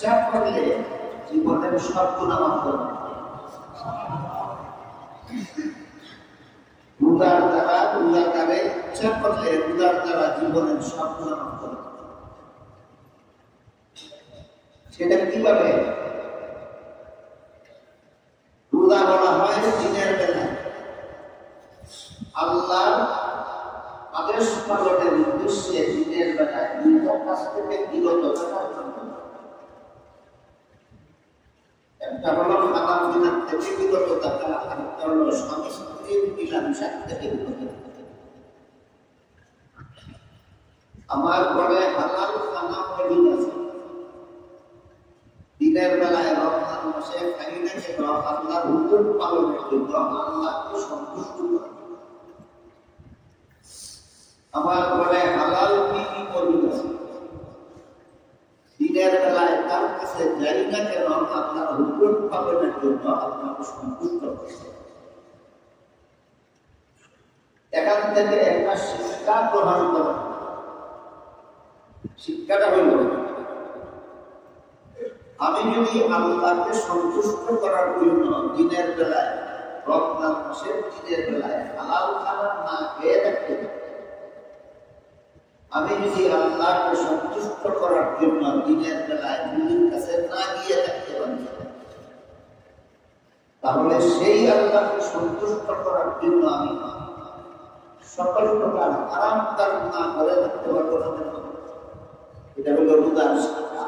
ইচ্ছা করলে জীবনের সব গুনাহ মাফ করে দেন। রোজার দ্বারা রোজাকারে ইচ্ছা করলে রোজার দ্বারা জীবনের সব গুনাহ মাফ করে দেন। সেটা কিভাবে? রোজা বলা হয় দিনের বেলায় আল্লাহর আদেশ পালনের উদ্দেশ্যে দিনের বেলায় নিজ কাছ থেকে বিরত থাকার জন্য। একটা হলো হারাম বিধান থেকে বিরত থাকা, আরেকটা হলো স্বামী স্ত্রীর মিলামেশা থেকে বিরত থাকা। আমার ঘরে হালাল খানা মজুদ আছে, দিনের বেলায় রমজান মাসে খাই না কেন? আল্লাহর হুকুম পালনের জন্য, আল্লাহকে সন্তুষ্ট করার জন্য। আমার ঘরে হালাল বিবি মজুদ আছে, দিনের বেলায় তার কাছে যাই না কেন? আল্লাহর হুকুম পালনের জন্য, আল্লাহকে সন্তুষ্ট করছে। এখান থেকে একটা শিক্ষা গ্রহণ করা। শিক্ষাটা হইল, আমি যদি আল্লাহকে সন্তুষ্ট করার জন্য দিনের বেলায় রমজান মাসের দিনের বেলায় হালাল খানা না খেয়ে থাকতে, আমি যদি আল্লাহকে সন্তুষ্ট করার জন্য দিনের বেলায় নবীর কাছে না গিয়ে থাকতে পারি, তাহলে সেই আল্লাহকে সন্তুষ্ট করার জন্য আমি সকল প্রকার হারাম কাজ না করে থাকতে পারবো না। এটা হলো রোজার শিক্ষা।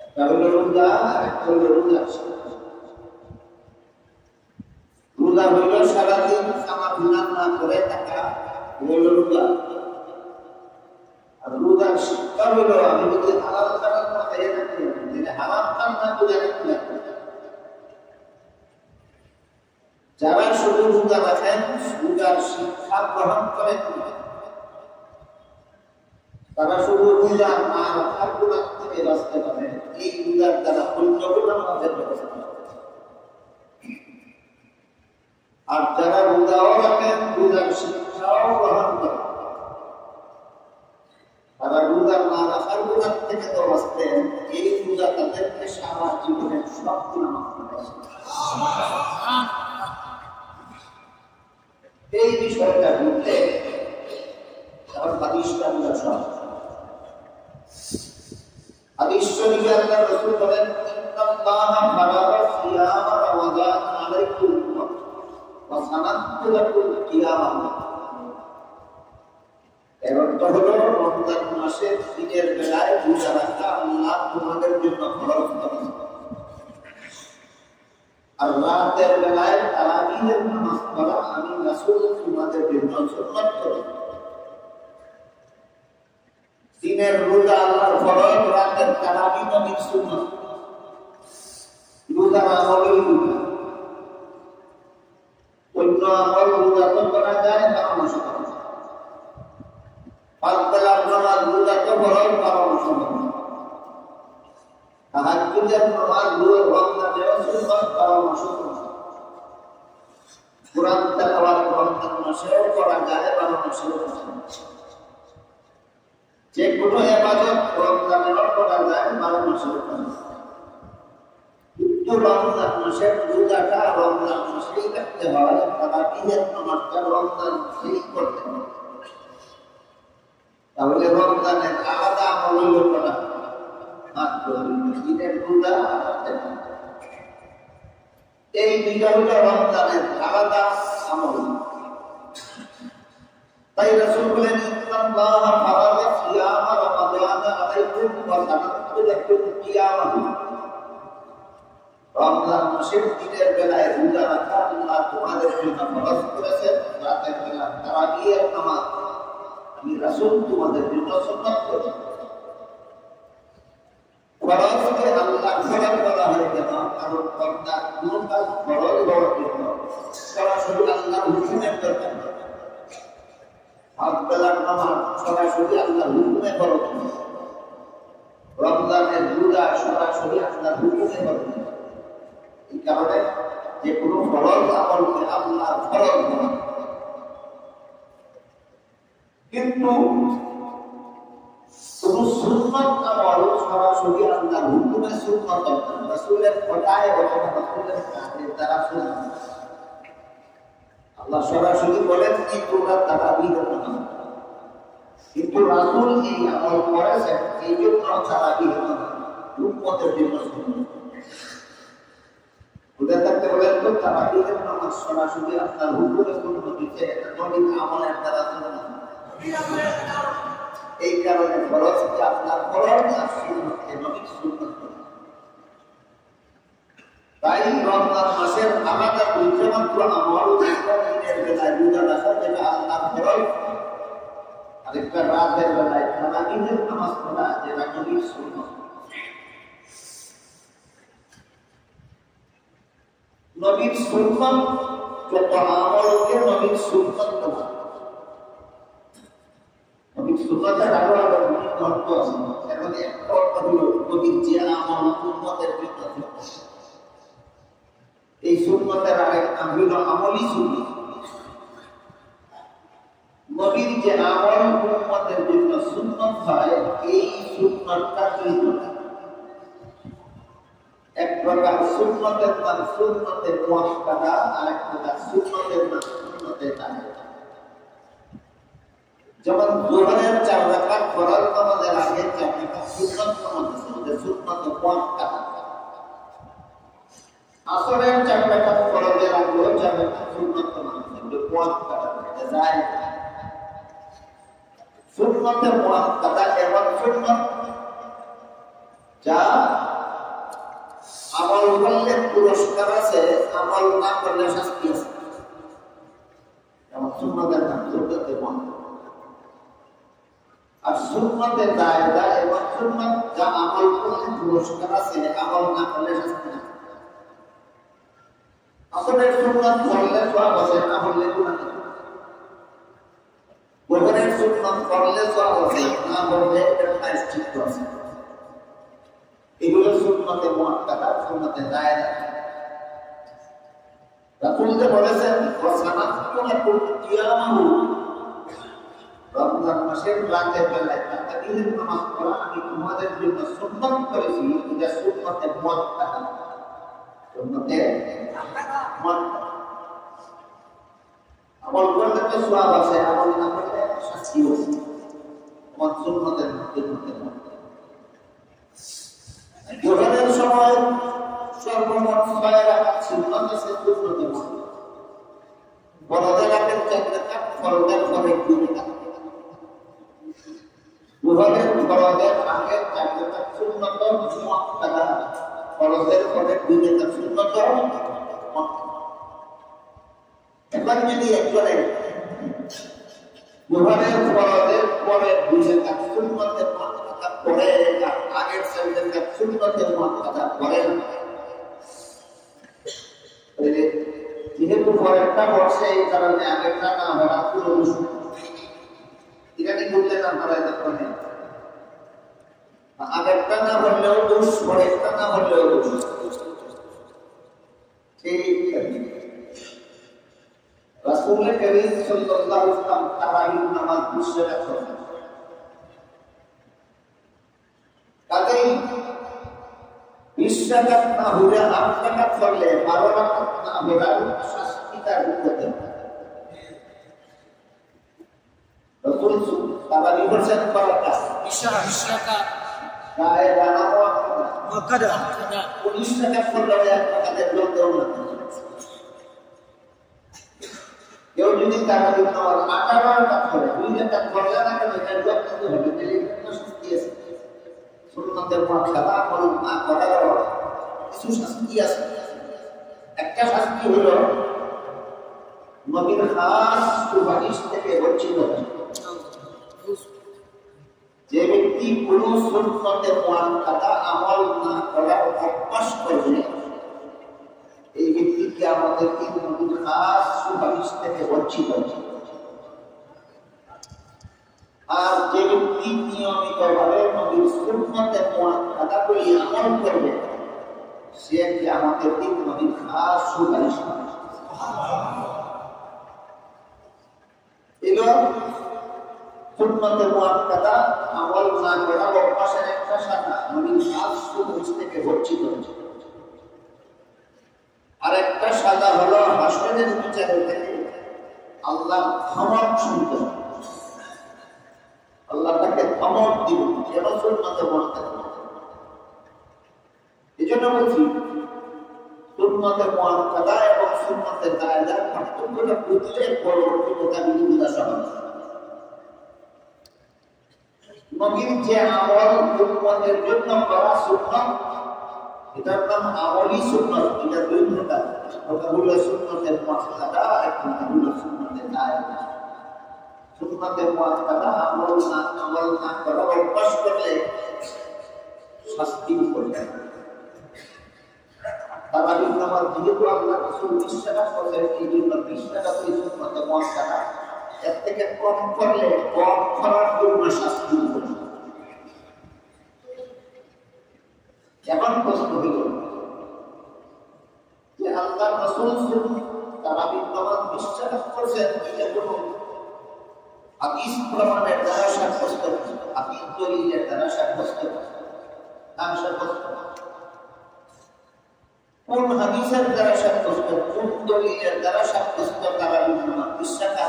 একটা হলো রোজা, আর একটা হলো রোজার শিক্ষা। রোজা হইল সারাদিন খানা পিনা না করে থাকা, হইল রোজা। আর রোজার শিক্ষা হইল আমি যদি হালাল খানা না খেয়ে থাকি, যেটা হারাম খানা করে রাখতে। যারা শুধু রোজা রাখেন, রোজার শিক্ষা গ্রহণ করেন, তারা শুধু রোজা না রাখার গুনাহ থেকে বাঁচতে পারে। এই রোজার দ্বারা অন্য গুনাহ আমাদের ব্যবস্থা করে। আর যারা রোজাও রাখেন, রোজার শিক্ষাও গ্রহণ করেন, তারা রোজা না রাখার গুনাহ থেকে তো বাঁচতেন। এই রোজা তাদেরকে সারা জীবনের সব গুনাহ মাফ করে। এই বিষয়টা বুঝতে আমার হাদিসটা বোঝা সহজ। হাদিস শরীফে আল্লাহ রাসূল বলেন, ইন্নাল্লাহা ফারাদা সিয়ামা রমাদান আলাইকুম ওয়া সানাতু লাকুম কিয়ামা। এর অর্থ হলো রমজান মাসের দিনের বেলায় রোজা রাখা আল্লাহ তোমাদের জন্য ফরজ করেছেন, আর রাতের বেলায় তারাবিহের নামাজ পড়া আমি রাসূল তোমাদের জন্য সুন্নাত করেছি। দিনের রোজা আল্লাহর ফরজ, রাতের তারাবি নবীর সুন্নাত। রোজার আমলই রোজা, অন্য আমল রোজা তো করা যায় না, মাসে করা যায়। পাঁচ বেলার নামাজ রোজা তো ফরজ, 12 মাসে করা যায়। তাহাজ্জুদের নামাজ রমজানেও সুন্নাত, 12 মাসে করা যায়। কুরআন তেলাওয়াত রমজান মাসেও করা যায়, 12 মাসেও করা যায়। যে কোনো ইবাদত রমজানেও করা যায়, 12 মাসেও করা যায়। কিন্তু রমজান মাসের রোজাটা রমজান মাসেই রাখতে হয়, তারাবিহের নামাজটা রমজান মাসেই করতে হয়। তাহলে রমজানের আলাদা আমল করা মাত্র দিনের রোজা। এই দুইটা হলো রমজানের আলাদা আমল। তাই রাসূল বলেন, ইন্নাল্লাহা ফারাদা সিয়ামা রমাদান আলাইকুম ওয়া সানাতু লাকুম কিয়ামা। রমজান মাসের দিনের বেলায় রোজা রাখা আল্লাহ তোমাদের জন্য ফরজ করেছেন, রাতের বেলা তারাবিহের নামাজ আমি রাসূল তোমাদের জন্য সুন্নাত করেছি। ফরজকে আল্লাহ ফরজ বলা হয় কেন? কারণ বান্দা কোন কাজ ফরজ হওয়ার জন্য সরাসরি আল্লাহর হুকুমের দরকার নেই। পাঁচ বেলার নামাজ সরাসরি আল্লাহর হুকুমে ফরজ, রমজানের রোজা সরাসরি আল্লাহর হুকুমে ফরজ। এই কারণে যে কোনো ফরজ আমলকে আল্লাহ ফরজ বলা। কিন্তু কোন সুন্নাত আমল সরাসরি আল্লাহর হুকুমে সুন্নাত রাসূলের কথায় অথবা রাসূলের কাজের দ্বারা সুন্নাত। আল্লাহ সরাসরি বলেন কি তোমরা তারাবির নামাজ, কিন্তু রাসূল এই আমল করেছেন এই জন্য তারাবির নামাজ উম্মতের জন্য সুন্নাত। বুঝে থাকতে বলেন তো তারাবির নামাজ সরাসরি আপনার হুকুমে সুন্নাত দিতে এটা নবীর আমলের দ্বারা সুন্নাত। এই কারণে ফরজ কি আপনার ফরজ আর সুন্নাত নবীর সুন্নাত। তাই রমজান মাসের আলাদা দুইমাত্র আমল ঈদের বেলায় রোজা রাখা যেটা আল্লাহর ফরজ, আরেকটা রাতের বেলায় তারাবির নামাজ পড়া যেটা নবীর সুন্নাত। নবীর সুন্নাত যত আমলকে নবীর সুন্নাত বলা। নবীর সুন্নাতের আরো আরো বিভিন্ন অর্থ আছে। এর মধ্যে একটা অর্থ হলো নবীর যে আমল উম্মতের জন্য, এই সুন্নাতের আরেক নাম হলো আমলি সুন্নাত। নবীর যে আমল উম্মতের জন্য সুন্নাত হয় এই সুন্নাতটা কি বলে? এক প্রকার সুন্নতের নাম সুন্নতের মুআক্কাদা, আরেক প্রকার সুন্নতের নাম সুন্নতের তাহরির। যেমন যোহরের 4 রাকাত ফরজ নামাজের আগে 4 রাকাত সুন্নত নামাজ আছে, ওটা সুন্নত মুআক্কাদা। আসরের 4 রাকাত ফরজের আগে 4 রাকাত সুন্নত নামাজ আছে, ওটা মুআক্কাদা, এটা জায়েজ। সুন্নতে মুআক্কাদা এমন সুন্নত যা আমল করলে পুরস্কার আছে, আমল না করলে শাস্তি আছে। যেমন সুন্নতের নাম সুন্নতে মুআক্কাদা। আর সুন্নতের দায়রা এবং সুন্নত যা আমল করলে পুরস্কার আছে, আমল না করলে শাস্তি আছে। আসলে সুন্নত করলে সওয়াব আছে, না করলে গুনাহ আছে। যোহরের সুন্নত করলে সওয়াব আছে, না করলে এর প্রায়শ্চিত্ত আছে। এগুলো সুন্নতে মুআক্কাদা, সুন্নতে দায়রা। রাসূল যে বলেছেন ওয়াসানাতু লাকুম কিয়ামাহু, রমজান মাসের রাতের বেলায় তারাবির নামাজ পড়া আমি তোমাদের জন্য সুন্নাত করেছি, এটা সুন্নতে মুআক্কাদা। সুন্নতে মুআক্কাদা আমল করলে তো সওয়াব আছে, আমল না করলে শাস্তি আছে। আমার সুন্নতের মুআক্কাদা। যোহরের সময় সর্বমোট 6 রাকাত সুন্নাত আছে, সুন্নতে মুআক্কাদা। ফরজের আগে 4 রাকাত, ফরজের পরে 2 রাকাত। যোহরের ফরজের আগে 4 রাকাত সুন্নত মুআক্কাদা, ফরজের পরে 2 রাকাত সুন্নত মুআক্কাদা। এখন যদি একজনে যোহরের ফরজের পরে 2 রাকাত সুন্নতে মুআক্কাদা পড়ে, আগের 4 রাকাত সুন্নতে মুআক্কাদা পড়ে, যেহেতু পরেরটা পড়ছে এই কারণে আগেরটা না হওয়া পুরো এখানে বললেন আপনারা এটা করেন। আগেরটা না বললেও দোষ, পরেরটা না বললেও দোষ। রাসূল কারীম সাল্লাল্লাহু আলাইহি ওয়াসাল্লাম তারাবির নামাজ 20 রাকাত পড়েন। কাজেই 20 রাকাত না হলে 8 রাকাত পড়লে 12 রাকাত না হলে শাস্তি তার উপরে। রাসূল তারাবি পড়ছেন কয়টা? 20 রাকাত। গায়ে বানা মুআক্কাদা 19 রাকাত পড়লে 1 রাকাতের লোকদেও না। কেউ যদি তারাবির নামাজ 18 রাকাত পড়ে, 2 রাকাত পড়লে না কেন এর লোক কিন্তু হবে, তাহলে কোনো শাস্তি আছে। সুন্নতের মুআক্কাদা আমল না করার কিছু শাস্তি আছে। একটা শাস্তি হলো নবীর খাস সুপারিশ থেকে বঞ্চিত হবে। যে ব্যক্তি কোন সুন্নতে মুআক্কাদা আমল না করার অভ্যাস করবে, এই ব্যক্তিকে আমাদের নবীর খাস সুপারিশ থেকে বঞ্চিত হবে। আর যে ব্যক্তি নিয়মিতভাবে নবীর সুন্নতে মুআক্কাদা করে আমল করবে, সে কি আমাদের নবীর খাস সুপারিশ পাবে। এলো সুন্নতে মুআক্কাদা আমল না করা অভ্যাসের একটা শাখা নবীর কাজ থেকে বঞ্চিত হয়েছে। আর একটা শাখা হলো হাসরের বিচারে থেকে আল্লাহ ক্ষমা শুনতে, আল্লাহ তাকে ক্ষমা দিব কেন সুন্নতে মরতে। এই জন্য বলছি সুন্নতে মুআক্কাদা এবং সুন্নতে জায়েজা পার্থক্যটা বুঝলে পরবর্তীতে তা বিরোধিতা সহজ। নবীর যে আমল উম্মতের জন্য করা সুন্নাত, এটার নাম আমলি সুন্নাত। এটা দুই প্রকার, একটা হলো সুন্নতে মুআক্কাদা, একটা হলো সুন্নতে জায়েজা। সুন্নতে মুআক্কাদা আমল না করা অভ্যাস করলে শাস্তি পড়বে। তারাবির নামাজ যেহেতু আল্লাহ রাসূল 20 টাকা করেন, এই জন্য 20 টাকা করে সুন্নতে মুআক্কাদা, এর থেকে কম করলে কম করার জন্য শাস্তি পড়বে। এখন প্রশ্ন হইল যে আল্লাহ রাসূল তারাবির নামাজ 20 টাকা করেছেন, এটা কোনো হাদিস প্রমাণের দ্বারা সাব্যস্ত, হাদিস দলিলের দ্বারা সাব্যস্ত না সাব্যস্ত? কোন হাদিসের দ্বারা সাব্যস্ত, কোন দলিলের দ্বারা সাব্যস্ত তারাবির নামাজ 20 টাকা?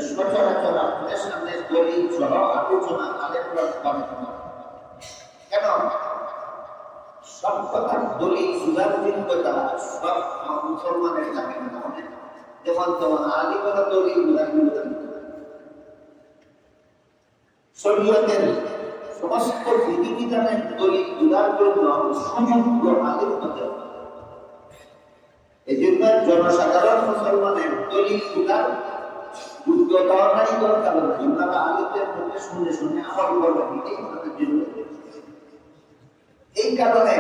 সচরাচর আপনাদের সামনে দলিল সহ আলোচনা আলেমরা করেন না কেন? সব কথা দলিল সুজারুদ্দিন কথা সব মুসলমানের জানে না, যেমন তেমন আলিমেরা দলিল সুজারুদ্দিন। শরীয়তের সমস্ত বিধিবিধানের দলিল জুড়ার জন্য সুযোগ্য আলিম হতে হবে। এই জন্য জনসাধারণ মুসলমানের দলিল জুড়ার যোগ্যতাও নাই, দরকার নাই। ওনারা আলিমদের মধ্যে শুনে শুনে আমল করবেন, এটাই ওনাদের জন্য। এই কারণে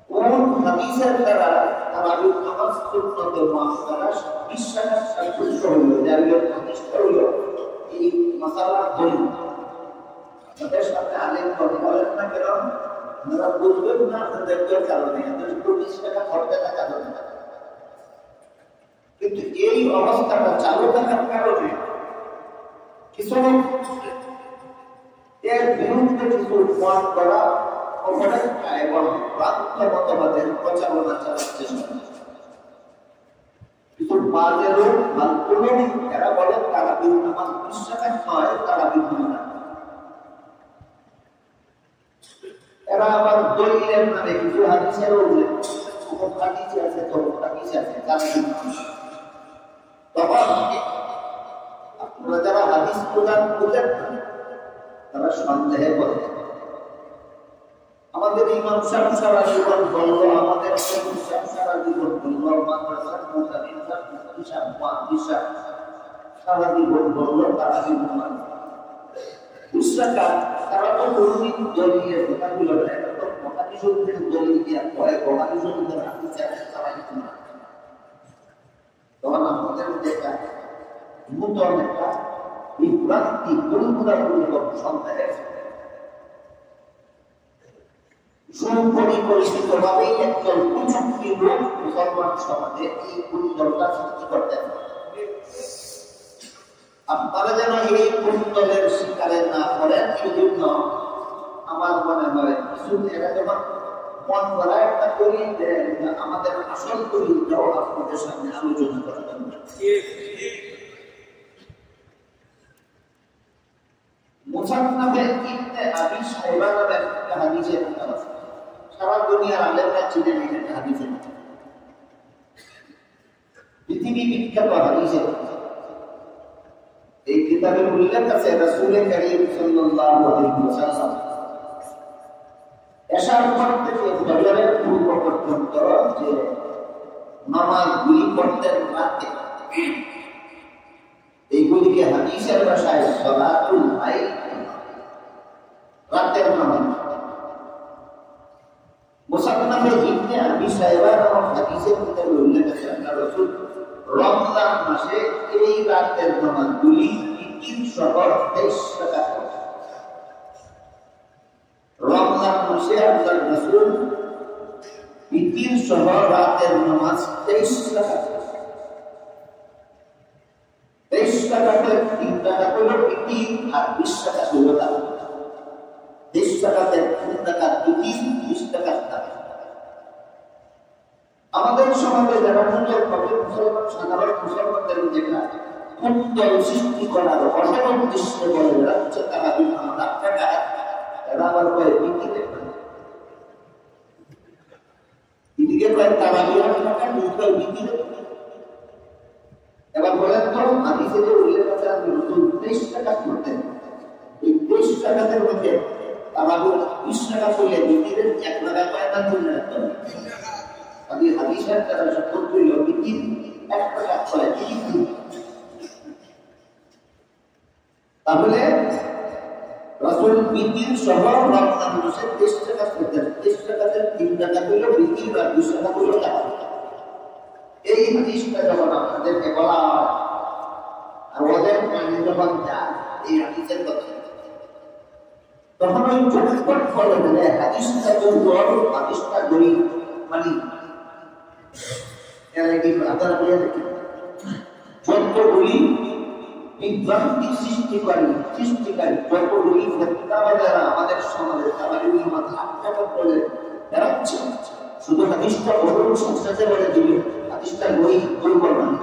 কোন হাদিসের দ্বারা তারাবির নামাজ সুন্নতে মুআক্কাদা বিশ্বাস সাব্যস্ত হইল, যার প্রতিষ্ঠা হইল এই মাসালার দলিল। তাদের সাথে আলেম বলেন না কেন? ওনারা বুঝবেন না তাদের কারণে, এদের 20 টাকা খরচা টাকা দেবে না। কিন্তু এই অবস্থাটা চালু থাকার কারণে কিছু এর বিরুদ্ধে কিছু মত করা এবং প্রান্ত মতবাদের প্রচারণা চালাচ্ছে। কিছু বাজে লোক এরা বলেন তারাবির নামাজ 20 টাকা নয়, তারাবির নামাজ। এরা আবার দলিলের মানে কিছু হাদিসের উল্লেখ, কোন হাদিসে আছে তো হাদিসে আছে তারাবির নামাজ। তখন আপনারা যারা হাদিস প্রদান করলেন তারা সন্দেহে পড়ে। আমাদের ইমাম সাহেব সারা জীবন বলল, আমাদের সারা জীবন বলল, মাদ্রাসার মুতাদিন সারা জীবন বলল তারা জীবন তারা তো কোনদিন দলিলের কথাগুলো নেয়, মহাদিসের দলিল দিয়া পরে মহাদিসের হাদিস তারা কিছু না। তখন আমাদের দেখা নূতন একটা বিভ্রান্তি পরিপূর্ণ সন্দেহ সুপরিকল্পিত ভাবেই একজন কুচক্রী লোক মুসলমান সমাজে এই কুন্দলটা সৃষ্টি করতেন। আপনারা যেন এই কুন্দলের শিকারে না করেন, এই জন্য আমার মনে হয় কিছু এরা যখন মন করা একটা দলিল দেন, আমাদের আসল দলিলটাও আপনাদের সামনে আলোচনা করা যাবে। মুসান্নাফে ইবনে আবি শাইবা নামের একটা হাদিসের কিতাব আছে, সারা দুনিয়ার আলেমরা চিনেন এই হাদিসের, পৃথিবী বিখ্যাত হাদিসের। এই কিতাবের উল্লেখ আছে রাসূল কারীম সাল্লাল্লাহু আলাইহি ওয়াসাল্লাম এশার পর থেকে ফজরের পূর্ব পর্যন্ত যে নামাজগুলি পড়তেন রাতে, এইগুলিকে হাদিসের ভাষায় সালাতুল লাইল, রাতের নামাজ। মুসান্নাফে ইবনে আবি শাইবা নামক হাদিসের কিতাবে উল্লেখ আছে আল্লাহ রাসূল রমজান মাসে এই রাতের নামাজগুলি 23 টাকা। রমজান মাসে আল্লাহ রাসূল 23 রাতের নামাজ 23 টাকা। 23 টাকাতে 3 টাকা হলো 3 আর সমাজে যারা মুসলমান সাধারণ মুসলমানদের যেটা সুন্দর সৃষ্টি করার অসাধারণ উদ্দেশ্যে বলে যারা হচ্ছে তারা বিভিন্ন টাকা এরা আবার কয়ে বিক্রিতে এদিকে কয়েক তারা টাকা দুই বিক্রিতে। এবার বলেন তো হাদিসে যে উল্লেখ আছে আপনি 23 টাকা করতেন, এই 23 টাকার মধ্যে তারা 20 টাকা করলে বিক্রিতে 1 টাকা পায় না 2 টাকা। আমি হাদিসের দ্বারা সত্য হইল বিক্রি 1 টাকা পায় বিক্রি। তাহলে রাসূল বিক্রির সহ রমজান মাসে 23 টাকা করতেন, 23 টাকাতে 3 টাকা হইল বিক্রি আর 20 টাকা হইল টাকা। এই হাদিসটা যখন আপনাদেরকে বলা হয় আর ওদের কানে যখন যায় এই হাদিসের কথা তখন ওই চটপট বলে দিলে হাদিসটা দুর্বল, হাদিসটা গরিব, মানে আপনারা বলে দেখেন যতগুলি বিভ্রান্তি সৃষ্টিকারী যতগুলি ফেতনাবাজারা আমাদের সমাজে তারা মাথা আটকাটা করে বেড়াচ্ছে, শুধু হাদিসটা বড় সংস্থাতে বলে দিবে হাদিসটা গরিব দুর্বল মানে।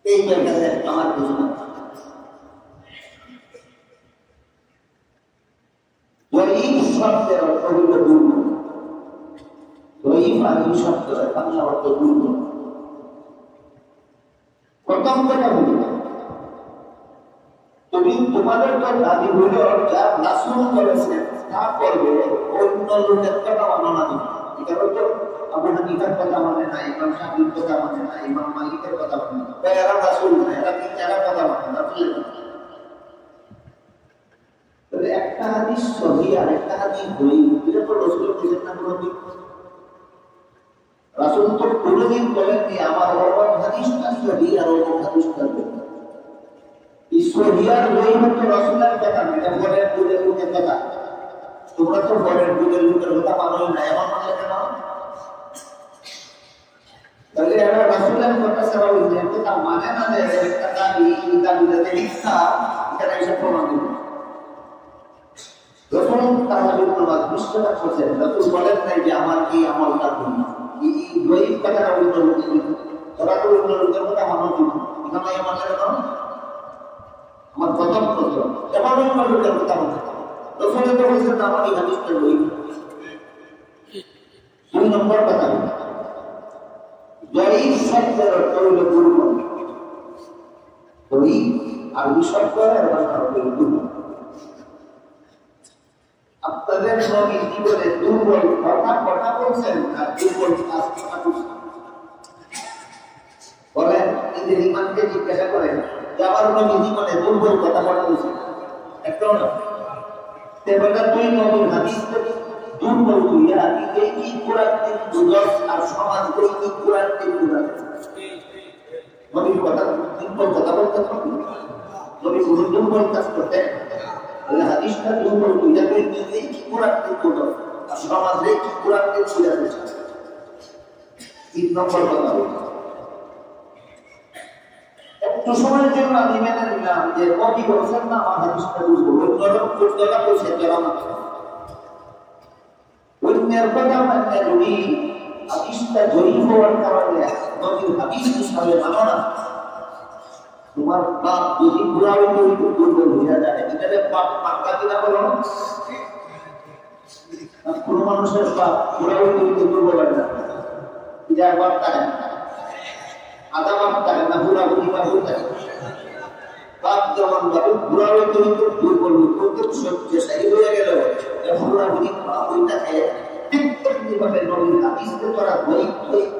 এই জায়গাতে আমার বুঝবো গরিব শব্দের অর্থ হইল দুর্বল, গরিব আরবি শব্দ বাংলা অর্থ দুর্বল। প্রথম কথা হইল তুমি তোমাদের তো দাবি হইল যা রাসূল করেছেন তা করবে, অন্য লোকের কথা মানো না। এটা হয়তো আবু হানিফার কথা মানে না, ইমাম শাফিঈর কথা মানে না, ইমাম মালিকের কথা মানে না, এরা রাসূল না, এরা কথা মানে না। তবে একটা হাদিস সহিহ আর একটা হাদিস ভুল, এটা তো রাসূল বলেছেন না কোনদিন। রাসূল তো কোনদিন বলেননি আমার অমুক হাদিসটা সহিহ আর অমুক হাদিসটা ভুল। এই সহিহ আর ভুল তো রাসূলের কথা না, এটা বলেন লোকের কথা। তোমরা তো বলেন লোকের কথা মানোই না, এমন মানে কেন? তাহলে এরা রাসূলের কথা ছাড়া ওই কথা মানে না, যে একটা দাবি দাবিতে মিথ্যা, এটা এসব প্রমাণ দিবে। রাসূল তাআলা প্রমাণ বিশ্বাস করেন, রাসূল বলেন নাই যে আমার কি আমলটা করি, এই গরিব কথাটা অন্য লোকের তোরা তো অন্য লোকের কথা মানো না, এখানে আমার কেন আমার প্রথম প্রশ্ন এমন অন্য লোকের কথা মানতে রাসূল তো বলেছেন না আমার এই হাদিসটা গরিব। 2 নম্বর কথা গরিব শব্দের অর্থ হইল দুর্বল, গরিব আরবি শব্দ আর বাংলা অর্থ হইল দুর্বল। আপনাদের নবী জীবনে দুর্বল কথা বলছেন আর দুর্বল কাজ করছেন। বলেন নিজের ইমানকে জিজ্ঞাসা করেন যে আমার নবী জীবনে দুর্বল কথা বলছেন একটাও না। তেমনি তুই নবীর হাদিস দুর্বল হইয়া এই কি কোরআন দুর্বল আর সমাজ এই কি কোরআন দুর্বল নবীর কথা দুর্বল কথা বলতে হবে, নবী কোনো দুর্বল কাজ করতেন হাদিসটা দুর্বল হইয়া এই কি কোরআন দুর্বল আর সমাজে কি কোরআন ছিঁড়ে দিচ্ছে। 3 নম্বর কথা একটু সময়ের জন্য আমি মেনে নিলাম যে নবী বলেছেন না আমার হাদিসটা দুর্বল, অন্যরা বলছেন যারা অন্যের কথা মানে যদি হাদিসটা জয়ী হওয়ার কারণে নবীর হাদিস হিসাবে মানো না, তোমার বাপ যদি বুড়াও দুর্বল হইয়া যায়, এটাকে বাপ পাক্কা কিনা বলো? কোন মানুষের বাপ বুড়াও দুর্বল হয় না, যার বাপ থাকে আধা বাপ থাকে না, বুড়া বুড়ি বা হয়ে থাকে। বাপ যেমন ভাবে বুড়াও দুর্বল হইতে শক্তিশালী হয়ে গেল, বুড়া বুড়ি ওইটা খেয়ে ভাবে নবীর হাদিসকে তোরা বই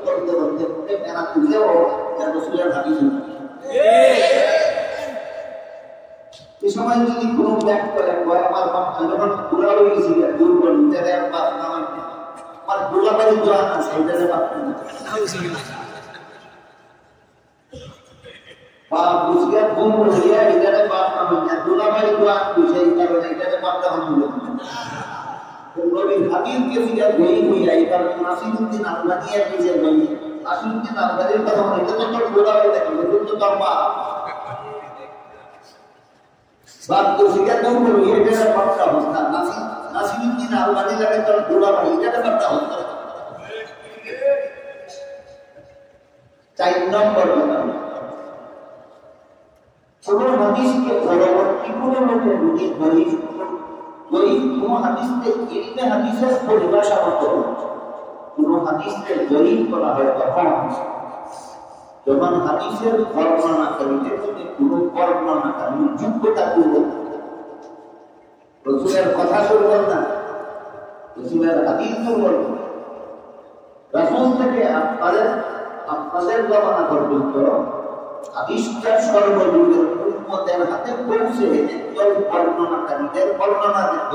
করতে করতে মেলা তুলেও রাসূলের হাদিস এই সময় যদি কোনো ব্যাগ করে আমার বাপ যখন বুড়া হয়ে গেছি দুর্বল আমার দুলাবাড়ি দোয়া আছে এটাতে বাপ বাপ বুঝিয়া ঘুম হইয়া এটাতে বাপ নামেন না, দুলাবাড়ি দোয়া বুঝে এই কারণে এটাতে বাপ তখন নবীর হাবিবকে ফিরে বই হইয়া এই কারণে নাসিরউদ্দিন আলবানিয়ার নিজের বই নাসিরউদ্দিন আলবানির কথা মনে এটা তো তোর গোড়া হয়ে থাকে কিন্তু তোর বাপ বাক্য শিকার করবো এটা বার্তা হত্যা নাসিরুদ্দিন আলবানি লাগে তোর গোলা ভাই এটা বার্তা হত্যা 4 নম্বর কথা কোন হাদিসকে পরবর্তী কোন লোকের রুটি গরিব কোন হাদিসকে ইলমে হাদিসের পরিভাষা মতো কোন হাদিসকে গরিব করা হয় তখন যখন হাদিসের বর্ণনাকারীদের মধ্যে কোন বর্ণনাকারী যোগ্যতা দুর্বল রাসূলের কথা দুর্বল না রাসূলের হাদিস দুর্বল রাসূল থেকে আপনাদের জমানা পর্যন্ত হাদিসটা সর্বযুগের উম্মতের হাতে পৌঁছে একজন বর্ণনাকারীদের বর্ণনা দিত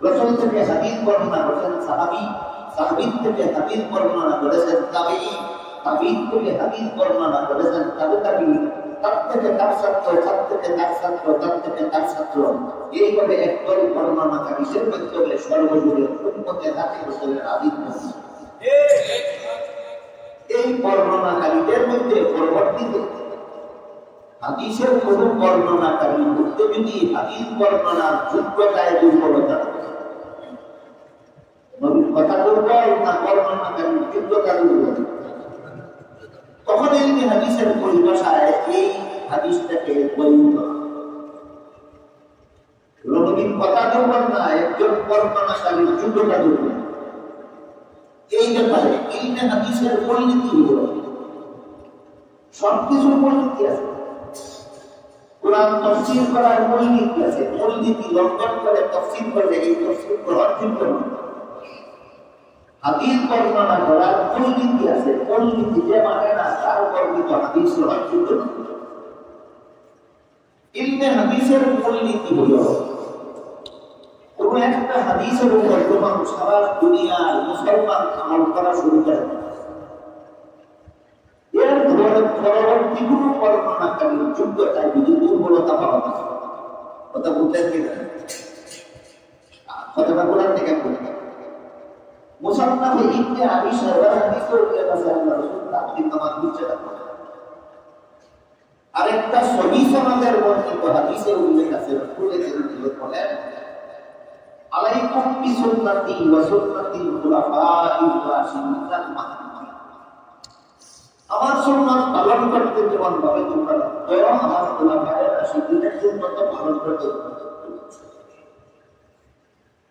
রাসূল থেকে হাদিস বর্ণনা করেছেন সাহাবী থেকে হাদিস বর্ণনা করেছেন তাবেঈ থেকে হাদিস বর্ণনা করেছেন তাবেঈ তার থেকে তার ছাত্র এইভাবে একদল বর্ণনাকারীদের মাধ্যমে সর্বযুগের উম্মতের হাতে রাসূলের হাদিস এই বর্ণনাকারীদের মধ্যে পরবর্তীতে হাদিসের কোন বর্ণনাকারীর মধ্যে যদি হাদিস বর্ণনার যোগ্যতায় দুর্বলতা নবীর কথা দুর্বল না বর্ণনাকারীর যোগ্যতা দুর্বল তখন এই হাদিসের পরিভাষায় এই হাদিসটাকে বৈধ নবীর কথা দুর্বল না একজন বর্ণনাকারীর যোগ্যতা দুর্বল এই ব্যাপারে ইলমে হাদিসের পরিণতি হলো সবকিছুর পরিণতি আছে কোরআন তাফসীর করার পরিণতি আছে পরিণতি লঙ্ঘন করে তাফসীর করলে এই তাফসীর গ্রহণযোগ্য নয় হাদিস বর্ণনা করার পরিণতি আছে পরিণতি যে মানে না তার বর্ণিত হাদিস গ্রহণযোগ্য নয় ইলমে হাদিসের পরিণতি হলো কোন একটা হাদিসের উপর যখন সারা দুনিয়ার মুসলমান আমল করা শুরু করে এর পরবর্তী কোনো বর্ণনাকারীর যোগ্যতায় যদি দুর্বলতা পাওয়া যায় কথা বুঝলেন কিনা কথাটা কোরআন থেকে বলতে মুসান্নাফে ইবনে আবি শাইবা হাদিসের উল্লেখ আছে আল্লাহ রাসূল তাকদিম নামাজ বিচ্ছেদ করে আরেকটা সহিহ সনদের বর্ণিত হাদিসের উল্লেখ আছে রাসূলের উল্লেখ করেন আলাইকুম বিসুন্নতি ওয়া সুন্নাতিল খুলাফাইর রাশিদিন আল মাহদুদিন আমার সুন্নাত পালন করতে যেমন ভাবে তোমরা করো আমার খুলাফায়ে রাশিদিনের সুন্নাত পালন করতে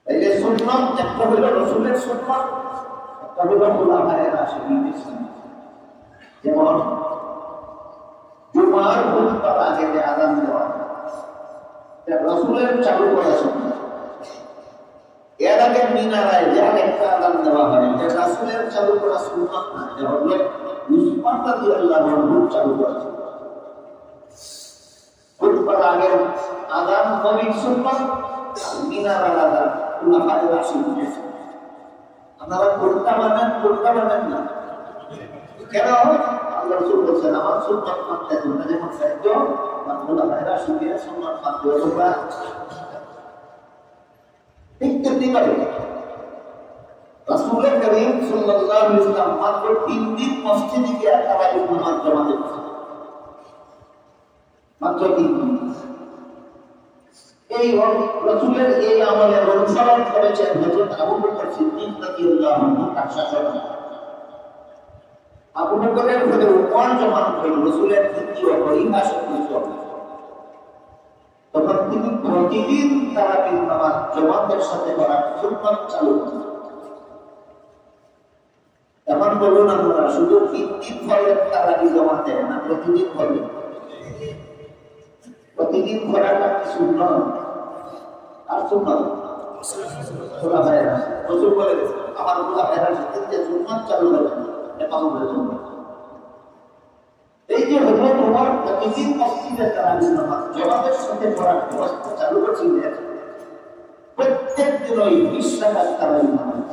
এই সুন্নাত একটা হলো রাসূলের সুন্নাত একটা হলো খুলাফায়ে রাশিদিনের সুন্নাত যেমন জুমার খুতবার আগে যে আযান দেওয়া এটা রাসূলের চালু করা সুন্নাত এর আগে মিনারায় যে একটা আযান দেওয়া হয় এটা রাসূলের চালু করা সুন্নাত না এটা হলো উসমান রাদিয়াল্লাহু আনহু চালু করা খুতবার আগে আযান নবীর সুন্নাত মিনারার আযান খুলাফায়ে রাশিদিনের সুন্নাত আপনারা কোনটা মানেন না কেন আল্লাহ রাসূল বলেন আমার সুন্নাত মানতে তোমরা যেমন সাহায্য খুলাফায়ে রাশিদিনের সুন্নাত মানতে তোমরা রাসূল করিম সাল্লাল্লাহু আলাইহি ওয়াসাল্লাম মাত্র 3 দিন মসজিদে গিয়ে তারাবির নামাজ জামাতে পড়েছেন মাত্র 3 দিন এই রাসূলের এই আমলের অনুসরণ করেছেন হযরত আবু বকর সিদ্দিক রাদিয়াল্লাহু আনহু তার শাসনে আবু বকরের পরে উমর জমান করে রাসূলের দ্বিতীয় পরিভাষা করেছেন তখন তিনি প্রতিদিন তারাবির নামাজ জামাতের সাথে করার সুন্নাত চালু করেন এখন বলুন আমরা শুধু 3 দিন পরে তারাবি জামাতে না প্রতিদিন পড়বে প্রতিদিন করাটা কি সুন্নাত আর সুন্নাত খুলাফায়ে রাশিদিন রাসূল বলে আমার খুলাফায়ে রাশিদিন যে সুন্নাত চালু করেন এটা আমাদের জন্য এই যে হযরত ওমর প্রতিদিন মসজিদে তারাবির নামাজ জামাতের সাথে পড়ার ব্যবস্থা চালু করেছিলেন প্রত্যেক দিন ওই 20 রাকাত তারাবির নামাজ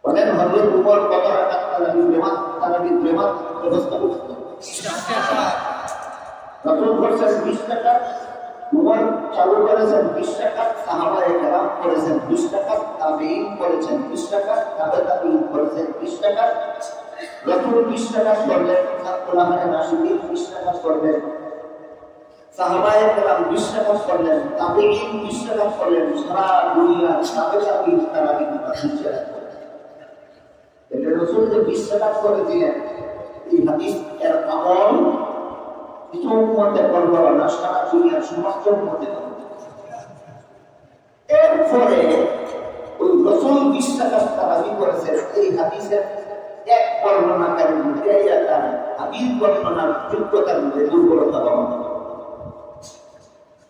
বলেন হযরত ওমর কত রাকাত তারাবির নামাজ ব্যবস্থা করতেন 20 রাকাত রাসূল করেছেন 20 রাকাত ওমর চালু করেছেন 20 রাকাত সাহাবায়ে কেরাম করেছেন 20 রাকাত তাবেঈন করেছেন 20 রাকাত তাবেঈন করেছেন 20 রাকাত রাসূল 20 রাকাত করলেন খুলাফায়ে রাশিদিন 20 রাকাত করলেন সাহাবায়ে কেরাম বিশ্বাস করলেন, তাবেঈন বিশ্বাস করলেন, সারা দুনিয়া তাবেঈন তারা কিন্তু বিশ্বাস করেন। এটা রাসূল যে বিশ্বাস করে দিলেন, এই হাদিস এর আমল কিছু উম্মতে করলো না, সারা দুনিয়ার সমস্ত উম্মতে করলো। এরপরে ওই রাসূল বিশ্বাস তারাবি করেছেন এই হাদিসের এক বর্ণনাকারীর মধ্যে হাদিস বর্ণনার যোগ্যতার মধ্যে দুর্বলতা পাওয়া যায়।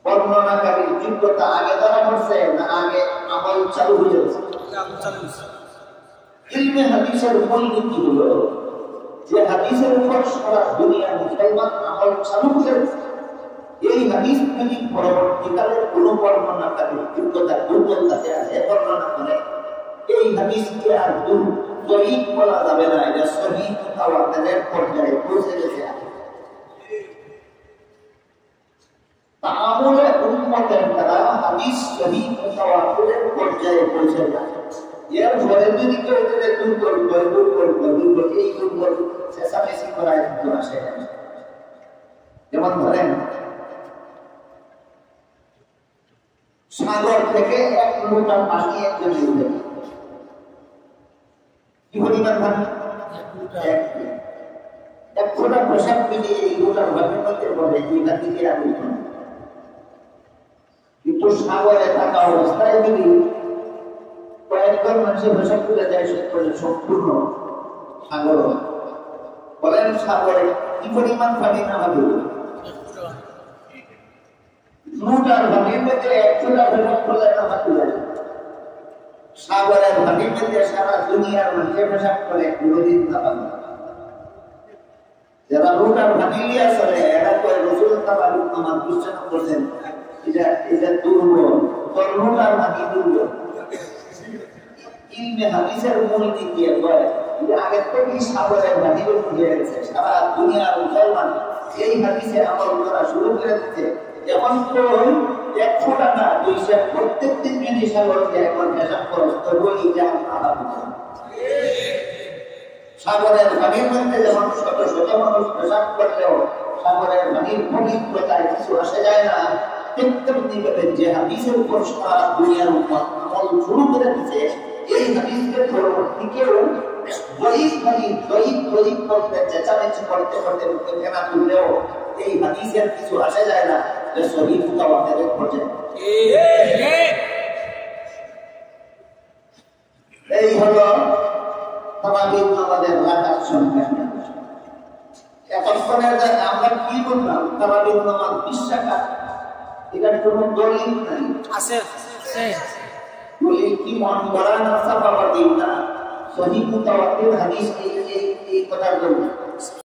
বর্ণনাকারীর যোগ্যতা আগে ধরা পড়ছে না আগে আমল চালু হয়ে যাচ্ছে? ইলমে হাদিসের মূলনীতি হলো যে হাদিসের উপর সারা দুনিয়ার মুসলমান আমল চালু করেছে। এই হাদিস যদি পরবর্তীকালে কোনো বর্ণনাকারীর যোগ্যতা দুর্বলতাতে আছে বর্ণনা করে, এই হাদিসকে আর জয়ীফ বলা যাবে না, এটা সহিহ মুতাওয়াতিরের পর্যায়ে পৌঁছে গেছে। তাআমুলে উম্মতের দ্বারা হাদিস সহিহ মুতাওয়াতিরের পর্যায়ে পৌঁছে যায়। এর পরে যদি কেউ এটাকে দুর্বল এই দুর্বল চেষ্টামেশি করায় কিন্তু আসে। যেমন ধরেন সাগর থেকে এক লোটা পানি একজন উঠে, কি পরিমাণ পানি? এক ফোঁটা প্রসাদ মিলিয়ে এই লোটার ভাবের মধ্যে পড়ে, এইটা থেকে আমি। কিন্তু সাগরে থাকা অবস্থায় যদি কয়েকজন মানুষের প্রসাদ তুলে যায় সম্পূর্ণ সাগর, বলেন সাগরে কি পরিমাণ পানি না হবে? লোটার ভাবির মধ্যে এক ফোঁটা প্রসাদ করলে না হাতে যায়। সাগরের ভাবির মধ্যে সারা দুনিয়ার মানুষের প্রসাদ করে কোনোদিন না পাবে। যারা লোটার ভাবি নিয়ে আসলে এরা করে রাসূল তাআলা আমার বিশ্বাস করছেন এটা দুর্বল, লোটার ভাবি দুর্বল। ইলমে হাদিসের মূলনীতি কয় যে আগে থেকেই সাগরের ভাবি হয়ে গেছে, সারা দুনিয়ার মুসলমান এই হাদিসে আমল করা শুরু করে দিচ্ছে। যেমন এক ফোঁটা না দুইশো প্রত্যেক দিন যদি সাগরকে একবার পেশাব খরচ তবুও এটা সাগরের পানির মধ্যে যেমন শত শত মানুষ পেশাব করলেও সাগরের পানির পবিত্রতায় কিছু আসে যায় না, তেমনি ভাবে যে হাদিসের উপর সারা দুনিয়ার আমল শুরু করে দিচ্ছে, এই হাদিসকে পরবর্তী কেউ বলতে চেঁচামেচি করতে করতে কেনা তুললেও এই হাদিসের কিছু আসে যায় না, যে সহিহ মুতাওয়াতিরের পর্যায়ে। এই হলো তারাবির নামাজের রাকাত সংখ্যা। এতক্ষণের আমরা কি বললাম? তারাবির নামাজ 20 রাকাত, এটার কোনো দলিল নাই। আছে দলিল কি মন গড়া না সাফা দিন না, সহিহ মুতাওয়াতির হাদিস এই কথার জন্য।